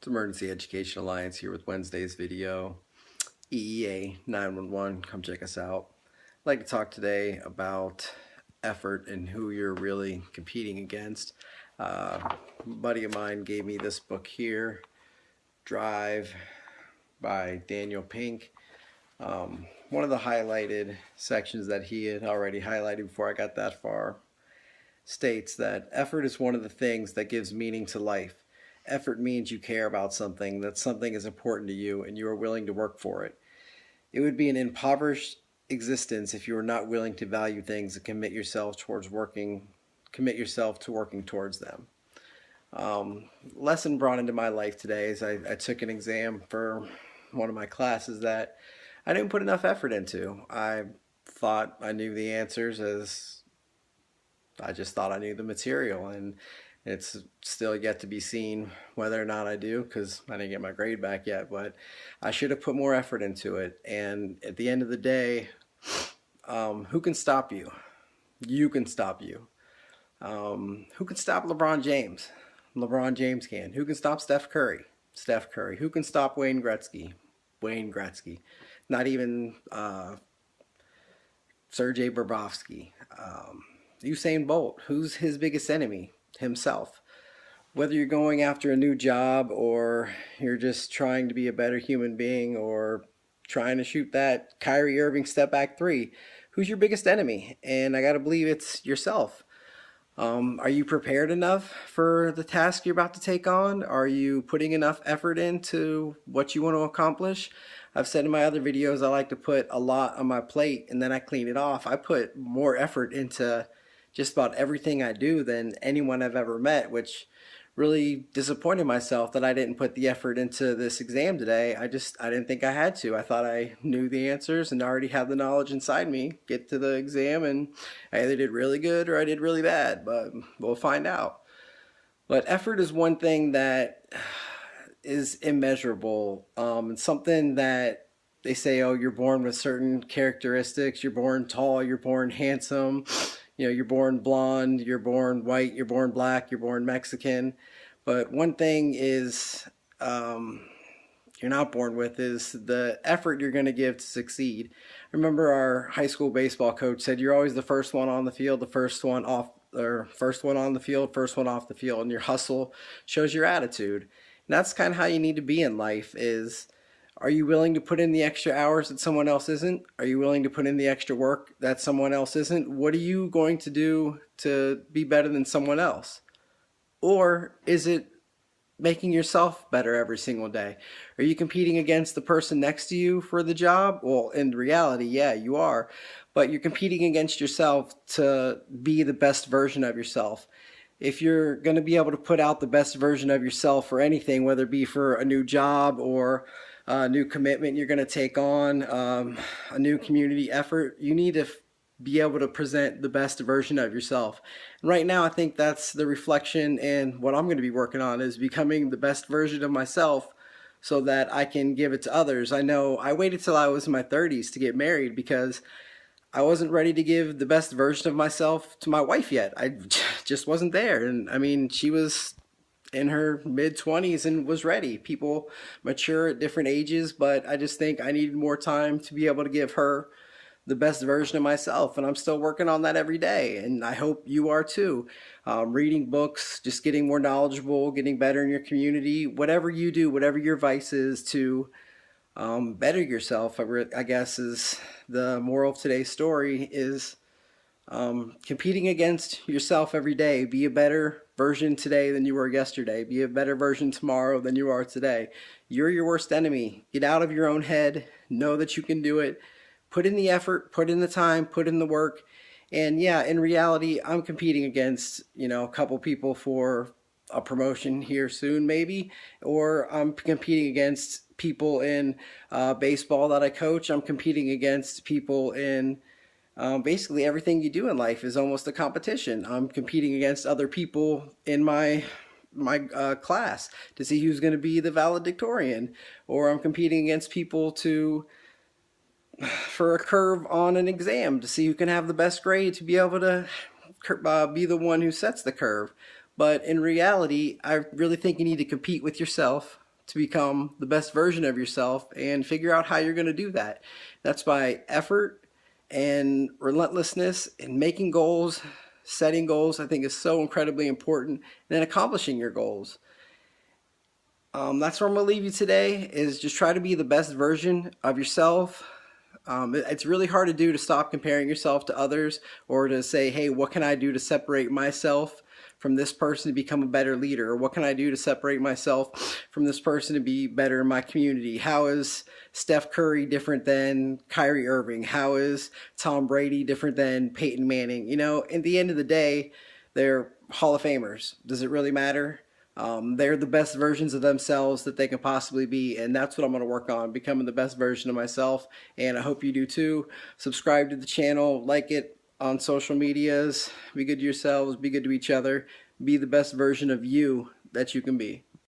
It's Emergency Education Alliance here with Wednesday's video. EEA 911, come check us out. I'd like to talk today about effort and who you're really competing against. A buddy of mine gave me this book here, Drive by Daniel Pink. One of the highlighted sections that he had already highlighted before I got that far states that effort is one of the things that gives meaning to life. Effort means you care about something, that something is important to you, and you are willing to work for it. It would be an impoverished existence if you were not willing to value things and commit yourself to working towards them. Lesson brought into my life today is I took an exam for one of my classes that I didn't put enough effort into. I thought I knew the answers, as I just thought I knew the material, and it's still yet to be seen whether or not I do, because I didn't get my grade back yet, but I should have put more effort into it. And at the end of the day, who can stop you? You can stop you. Who can stop LeBron James? LeBron James can. Who can stop Steph Curry? Steph Curry. Who can stop Wayne Gretzky? Wayne Gretzky. Not even Sergei Bobrovsky. Usain Bolt. Who's his biggest enemy? Himself. Whether you're going after a new job, or you're just trying to be a better human being, or trying to shoot that Kyrie Irving step back three, who's your biggest enemy? And I gotta believe it's yourself. Are you prepared enough for the task you're about to take on? Are you putting enough effort into what you want to accomplish? I've said in my other videos I like to put a lot on my plate and then I clean it off. I put more effort into just about everything I do than anyone I've ever met, which really disappointed myself that I didn't put the effort into this exam today. I didn't think I had to. I thought I knew the answers and already had the knowledge inside me. Get to the exam and I either did really good or I did really bad, but we'll find out. But effort is one thing that is immeasurable. It's something that they say, oh, you're born with certain characteristics. You're born tall, you're born handsome, you're born blonde, you're born white, you're born black, you're born Mexican. But one thing is you're not born with is the effort you're going to give to succeed. I remember our high school baseball coach said you're always the first one on the field, the first one off, or first one on the field, first one off the field, and your hustle shows your attitude. And that's kind of how you need to be in life is, are you willing to put in the extra hours that someone else isn't? Are you willing to put in the extra work that someone else isn't? What are you going to do to be better than someone else? Or is it making yourself better every single day? Are you competing against the person next to you for the job? Well, in reality, yeah, you are. But you're competing against yourself to be the best version of yourself. If you're going to be able to put out the best version of yourself for anything, whether it be for a new job or a new commitment you're going to take on, a new community effort, you need to be able to present the best version of yourself. And right now, I think that's the reflection, and what I'm going to be working on is becoming the best version of myself so that I can give it to others. I know I waited till I was in my 30s to get married because I wasn't ready to give the best version of myself to my wife yet. I just wasn't there. And I mean, she was in her mid-20s and was ready. People mature at different ages, but I just think I needed more time to be able to give her the best version of myself, and I'm still working on that every day, and I hope you are too. Reading books, just getting more knowledgeable, getting better in your community, whatever you do, whatever your vice is to better yourself, I guess is the moral of today's story, is competing against yourself every day. Be a better version today than you were yesterday. Be a better version tomorrow than you are today. You're your worst enemy. Get out of your own head. Know that you can do it. Put in the effort, put in the time, put in the work. And yeah, in reality, I'm competing against, a couple people for a promotion here soon maybe, or I'm competing against people in baseball that I coach. I'm competing against people in basically everything you do in life is almost a competition. I'm competing against other people in my class to see who's going to be the valedictorian, or I'm competing against people for a curve on an exam to see who can have the best grade to be able to be the one who sets the curve. But in reality, I really think you need to compete with yourself, to become the best version of yourself and figure out how you're going to do that. That's by effort and relentlessness and making goals, setting goals. I think is so incredibly important, and then accomplishing your goals. That's where I'm going to leave you today, is just try to be the best version of yourself. It's really hard to do, to stop comparing yourself to others, or to say, hey, what can I do to separate myself from this person to become a better leader? Or what can I do to separate myself from this person to be better in my community? How is Steph Curry different than Kyrie Irving? How is Tom Brady different than Peyton Manning? You know, at the end of the day, they're Hall of Famers. Does it really matter? They're the best versions of themselves that they can possibly be, and that's what I'm going to work on, becoming the best version of myself, and I hope you do too. Subscribe to the channel, like it on social medias, be good to yourselves, be good to each other, be the best version of you that you can be.